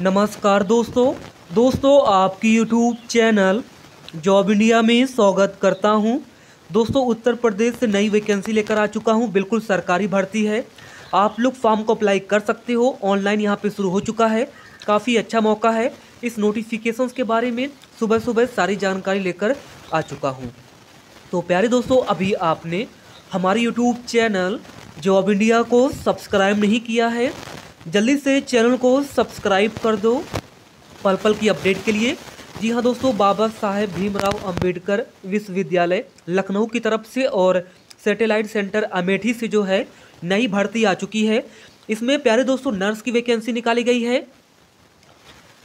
नमस्कार दोस्तों आपकी यूट्यूब चैनल जॉब इंडिया में स्वागत करता हूं। दोस्तों उत्तर प्रदेश से नई वैकेंसी लेकर आ चुका हूं। बिल्कुल सरकारी भर्ती है। आप लोग फॉर्म को अप्लाई कर सकते हो। ऑनलाइन यहां पे शुरू हो चुका है। काफ़ी अच्छा मौका है। इस नोटिफिकेशंस के बारे में सुबह सुबह सारी जानकारी लेकर आ चुका हूँ। तो प्यारे दोस्तों, अभी आपने हमारे यूट्यूब चैनल जॉब इंडिया को सब्सक्राइब नहीं किया है, जल्दी से चैनल को सब्सक्राइब कर दो पल पल की अपडेट के लिए। जी हाँ दोस्तों, बाबा साहेब भीमराव अंबेडकर विश्वविद्यालय लखनऊ की तरफ से और सैटेलाइट सेंटर अमेठी से जो है नई भर्ती आ चुकी है। इसमें प्यारे दोस्तों नर्स की वैकेंसी निकाली गई है,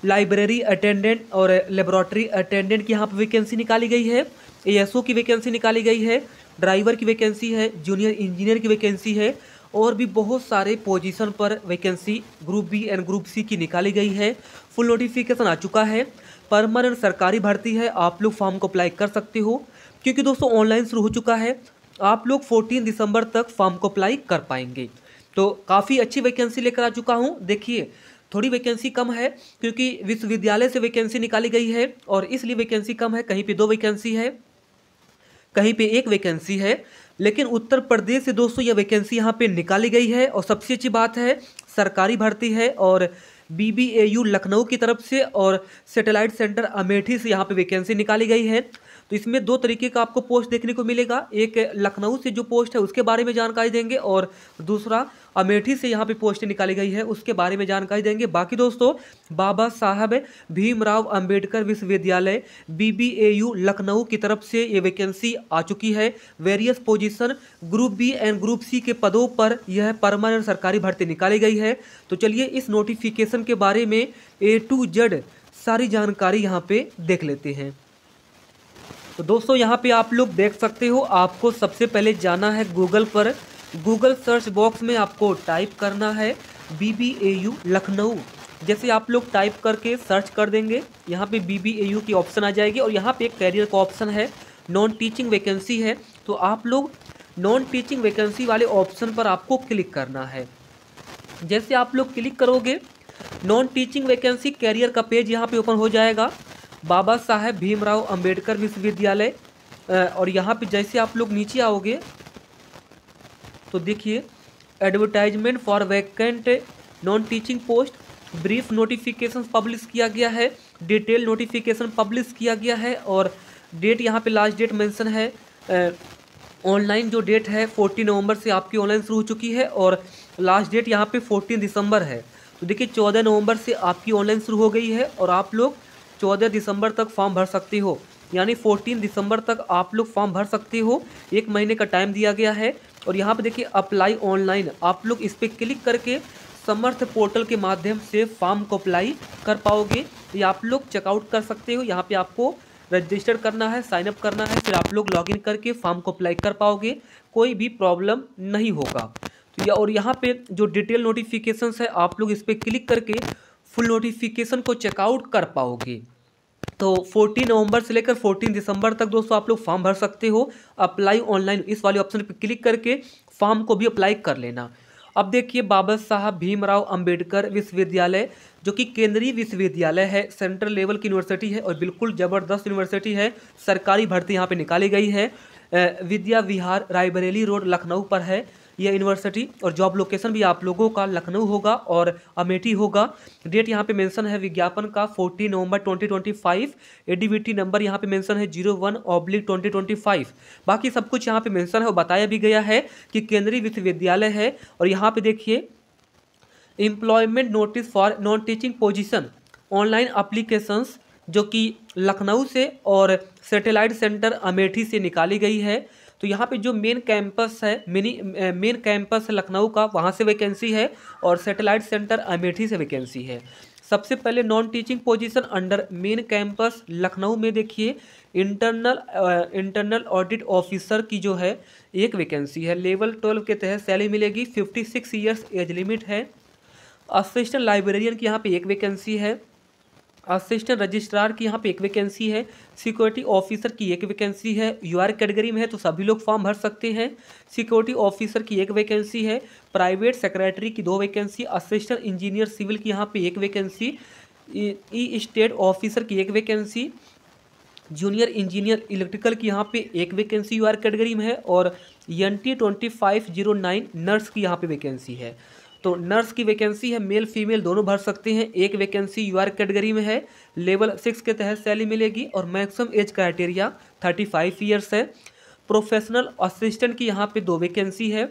लाइब्रेरी अटेंडेंट और लेबोरेटरी अटेंडेंट की यहाँ पर वैकेंसी निकाली गई है, एएसओ की वैकेंसी निकाली गई है, ड्राइवर की वैकेंसी है, जूनियर इंजीनियर की वैकेंसी है और भी बहुत सारे पोजीशन पर vacancy group B and group C की निकाली गई है। फुल नोटिफिकेशन आ चुका है। परमानेंट सरकारी भर्ती है। आप लोग फॉर्म को अप्लाई कर सकते हो क्योंकि दोस्तों ऑनलाइन शुरू हो चुका है। आप लोग 14 दिसंबर तक फॉर्म को अप्लाई कर पाएंगे। तो काफ़ी अच्छी वैकेंसी लेकर आ चुका हूँ। देखिए थोड़ी वैकेंसी कम है क्योंकि विश्वविद्यालय से वैकेंसी निकाली गई है और इसलिए वैकेंसी कम है। कहीं पे 2 वैकेंसी है, कहीं पे 1 वैकेंसी है, लेकिन उत्तर प्रदेश से दोस्तों यह वैकेंसी यहाँ पे निकाली गई है। और सबसे अच्छी बात है सरकारी भर्ती है और बीबीएयू लखनऊ की तरफ से और सैटेलाइट सेंटर अमेठी से यहाँ पे वैकेंसी निकाली गई है। तो इसमें 2 तरीके का आपको पोस्ट देखने को मिलेगा। एक लखनऊ से जो पोस्ट है उसके बारे में जानकारी देंगे और दूसरा अमेठी से यहाँ पे पोस्ट निकाली गई है उसके बारे में जानकारी देंगे। बाकी दोस्तों बाबा साहब भीमराव अंबेडकर विश्वविद्यालय बीबीएयू लखनऊ की तरफ से ये वैकेंसी आ चुकी है। Various position group B and group C के पदों पर यह परमानेंट सरकारी भर्ती निकाली गई है। तो चलिए इस नोटिफिकेशन के बारे में A to Z सारी जानकारी यहाँ पे देख लेते हैं। तो दोस्तों यहाँ पे आप लोग देख सकते हो, आपको सबसे पहले जाना है गूगल पर। गूगल सर्च बॉक्स में आपको टाइप करना है बीबीएयू लखनऊ। जैसे आप लोग टाइप करके सर्च कर देंगे यहाँ पे बीबीएयू की ऑप्शन आ जाएगी और यहाँ पे एक कैरियर का ऑप्शन है, नॉन टीचिंग वैकेंसी है। तो आप लोग नॉन टीचिंग वैकेंसी वाले ऑप्शन पर आपको क्लिक करना है। जैसे आप लोग क्लिक करोगे नॉन टीचिंग वैकेंसी कैरियर का पेज यहाँ पे ओपन हो जाएगा, बाबा साहेब भीमराव अंबेडकर विश्वविद्यालय। और यहाँ पे जैसे आप लोग नीचे आओगे तो देखिए advertisement for vacant non teaching post, brief notification publish किया गया है, डिटेल नोटिफिकेशन पब्लिश किया गया है और डेट यहाँ पे लास्ट डेट मेंशन है। ऑनलाइन जो डेट है 14 नवंबर से आपकी ऑनलाइन शुरू हो चुकी है और लास्ट डेट यहाँ पे 14 दिसंबर है। तो देखिए 14 नवंबर से आपकी ऑनलाइन शुरू हो गई है और आप लोग 14 दिसंबर तक फॉर्म भर सकते हो, यानी 14 दिसंबर तक आप लोग फॉर्म भर सकते हो। 1 महीने का टाइम दिया गया है। और यहाँ पे देखिए अप्लाई ऑनलाइन, आप लोग इस पर क्लिक करके समर्थ पोर्टल के माध्यम से फॉर्म को अप्लाई कर पाओगे या आप लोग चेकआउट कर सकते हो। यहाँ पे आपको रजिस्टर करना है, साइनअप करना है, फिर आप लोग लॉगिन करके फॉर्म को अप्लाई कर पाओगे, कोई भी प्रॉब्लम नहीं होगा। तो और यहाँ पे जो डिटेल नोटिफिकेशंस है आप लोग इस पर क्लिक करके फुल नोटिफिकेशन को चेकआउट कर पाओगे। तो 14 नवंबर से लेकर 14 दिसंबर तक दोस्तों आप लोग फॉर्म भर सकते हो। अप्लाई ऑनलाइन इस वाले ऑप्शन पर क्लिक करके फॉर्म को भी अप्लाई कर लेना। अब देखिए बाबा साहब भीमराव अंबेडकर विश्वविद्यालय जो कि केंद्रीय विश्वविद्यालय है, सेंट्रल लेवल की यूनिवर्सिटी है और बिल्कुल ज़बरदस्त यूनिवर्सिटी है। सरकारी भर्ती यहाँ पे निकाली गई है। विद्या विहार रायबरेली रोड लखनऊ पर है यह यूनिवर्सिटी और जॉब लोकेशन भी आप लोगों का लखनऊ होगा और अमेठी होगा। डेट यहाँ पे मेंशन है विज्ञापन का 14 नवंबर 2025। एडीबीटी नंबर यहाँ पे मेंशन है 01/2025। बाकी सब कुछ यहाँ पे मेंशन है और बताया भी गया है कि केंद्रीय विश्वविद्यालय है। और यहाँ पे देखिए employment notice for non teaching position online applications जो कि लखनऊ से और सैटेलाइट सेंटर अमेठी से निकाली गई है। तो यहाँ पे जो मेन कैंपस है मेन कैंपस है लखनऊ का, वहाँ से वैकेंसी है और सैटेलाइट सेंटर अमेठी से वैकेंसी है। सबसे पहले non teaching position under main campus Lucknow में देखिए इंटरनल ऑडिट ऑफिसर की जो है 1 वैकेंसी है। लेवल 12 के तहत सैलरी मिलेगी, 56 ईयर्स एज लिमिट है। असिस्टेंट लाइब्रेरियन की यहाँ पे 1 वैकेंसी है। असिस्टेंट रजिस्ट्रार की यहाँ पे 1 वैकेंसी है। सिक्योरिटी ऑफिसर की 1 वैकेंसी है। यूआर कैटेगरी में है तो सभी लोग फॉर्म भर सकते हैं। सिक्योरिटी ऑफिसर की 1 वैकेंसी है। प्राइवेट सेक्रेटरी की 2 वैकेंसी। असिस्टेंट इंजीनियर सिविल की यहाँ पे 1 वैकेंसी। ई स्टेट ऑफिसर की एक वैकेंसी, जूनियर इंजीनियर इलेक्ट्रिकल की यहाँ पे एक वैकेंसी यूआर कैटेगरी में है, और NT 2509 नर्स की यहाँ पे वैकेंसी है। तो नर्स की वैकेंसी है, मेल फीमेल दोनों भर सकते हैं। एक वैकेंसी यूआर कैटेगरी में है, लेवल 6 के तहत सैलरी मिलेगी, और मैक्सिमम एज क्राइटेरिया 35 ईयर्स है। प्रोफेशनल असिस्टेंट की यहाँ पे 2 वैकेंसी है।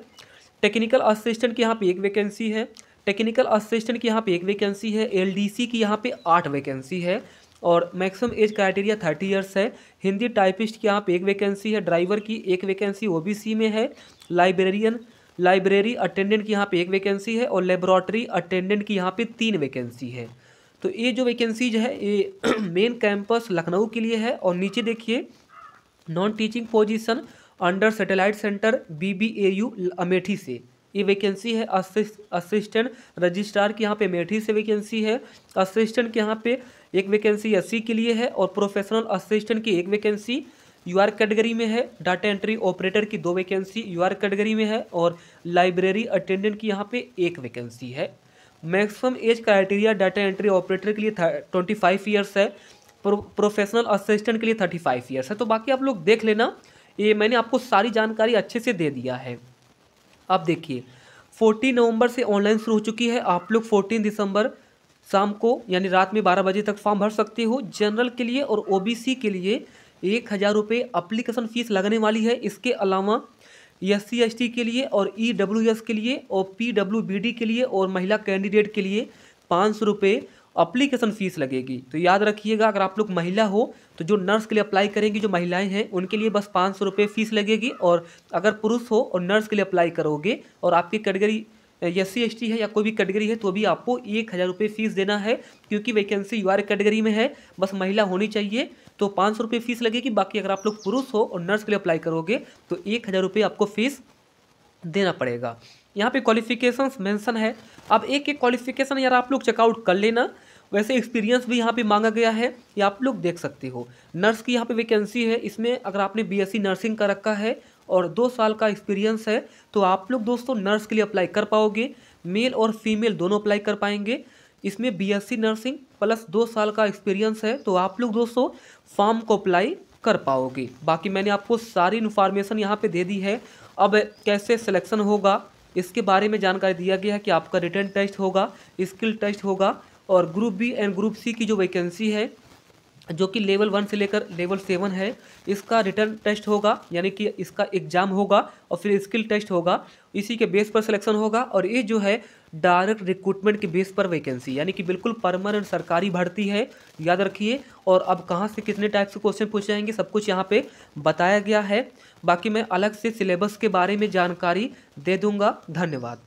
टेक्निकल असिस्टेंट की यहाँ पे एक वैकेंसी है। टेक्निकल असिस्टेंट की यहाँ पे एक वैकेंसी है। LDC की यहाँ पे 8 वैकेंसी है, और मैक्सिमम एज क्राइटेरिया 30 ईयर्स है। हिंदी टाइपिस्ट की यहाँ पे एक वैकेंसी है। ड्राइवर की एक वैकेंसी OBC में है। लाइब्रेरी अटेंडेंट की यहाँ पे एक वैकेंसी है, और लेबोरेटरी अटेंडेंट की यहाँ पे 3 वैकेंसी है। तो ये जो वैकेंसीज है ये मेन कैंपस लखनऊ के लिए है। और नीचे देखिए, non teaching position under satellite centre BBAU Amethi से ये वैकेंसी है। असिस्टेंट रजिस्ट्रार की यहाँ पे अमेठी से वैकेंसी है। असिस्टेंट के यहाँ पे एक वैकेंसी SC के लिए है, और प्रोफेशनल असिस्टेंट की एक वैकेंसी यूआर कैटेगरी में है। डाटा एंट्री ऑपरेटर की 2 वैकेंसी यूआर कैटेगरी में है, और लाइब्रेरी अटेंडेंट की यहाँ पे एक वैकेंसी है। Maximum age criteria data entry operator के लिए 25 ईयर्स है। प्रोफेशनल असिस्टेंट के लिए 35 ईयर्स है। तो बाकी आप लोग देख लेना, ये मैंने आपको सारी जानकारी अच्छे से दे दिया है। अब देखिए, 14 नवंबर से ऑनलाइन शुरू हो चुकी है। आप लोग 14 दिसंबर शाम को यानी रात में 12 बजे तक फॉर्म भर सकते हो। जनरल के लिए और OBC के लिए 1000 रुपये अप्लीकेशन फ़ीस लगने वाली है। इसके अलावा SC ST के लिए और EWS के लिए और PWBD के लिए और महिला कैंडिडेट के लिए 500 रुपये अप्लीकेशन फ़ीस लगेगी। तो याद रखिएगा, अगर आप लोग महिला हो तो जो नर्स के लिए अप्लाई करेंगी, जो महिलाएं हैं उनके लिए बस 500 रुपये फ़ीस लगेगी, और अगर पुरुष हो और नर्स के लिए अप्लाई करोगे और आपकी कैटेगरी SC ST है या कोई भी कैटेगरी है तो भी आपको 1000 रुपये फ़ीस देना है, क्योंकि वैकेंसी यूआर कैटेगरी में है। बस महिला होनी चाहिए, तो 500 रुपये फ़ीस लगेगी। बाकी अगर आप लोग पुरुष हो और नर्स के लिए अप्लाई करोगे तो 1000 रुपये आपको फ़ीस देना पड़ेगा। यहाँ पे क्वालिफिकेशंस मेंशन है। अब एक एक क्वालिफिकेशन यार आप लोग चेकआउट कर लेना। वैसे एक्सपीरियंस भी यहाँ पे मांगा गया है, ये आप लोग देख सकते हो। नर्स की यहाँ पे वैकेंसी है, इसमें अगर आपने BSc नर्सिंग का रखा है और 2 साल का एक्सपीरियंस है तो आप लोग दोस्तों नर्स के लिए अप्लाई कर पाओगे। मेल और फीमेल दोनों अप्लाई कर पाएंगे। इसमें BSc नर्सिंग प्लस 2 साल का एक्सपीरियंस है, तो आप लोग दोस्तों फॉर्म को अप्लाई कर पाओगे। बाकी मैंने आपको सारी इन्फॉर्मेशन यहाँ पे दे दी है। अब कैसे सिलेक्शन होगा इसके बारे में जानकारी दिया गया है कि आपका रिटन टेस्ट होगा, स्किल टेस्ट होगा, और group B and group C की जो वैकेंसी है जो कि लेवल 1 से लेकर लेवल 7 है, इसका रिटर्न टेस्ट होगा, यानी कि इसका एग्ज़ाम होगा और फिर स्किल टेस्ट होगा। इसी के बेस पर सिलेक्शन होगा। और ये जो है डायरेक्ट रिक्रूटमेंट के बेस पर वैकेंसी, यानी कि बिल्कुल परमानेंट सरकारी भर्ती है, याद रखिए। और अब कहाँ से कितने टाइप के क्वेश्चन पूछे जाएंगे सब कुछ यहाँ पे बताया गया है। बाकी मैं अलग से सिलेबस के बारे में जानकारी दे दूँगा। धन्यवाद।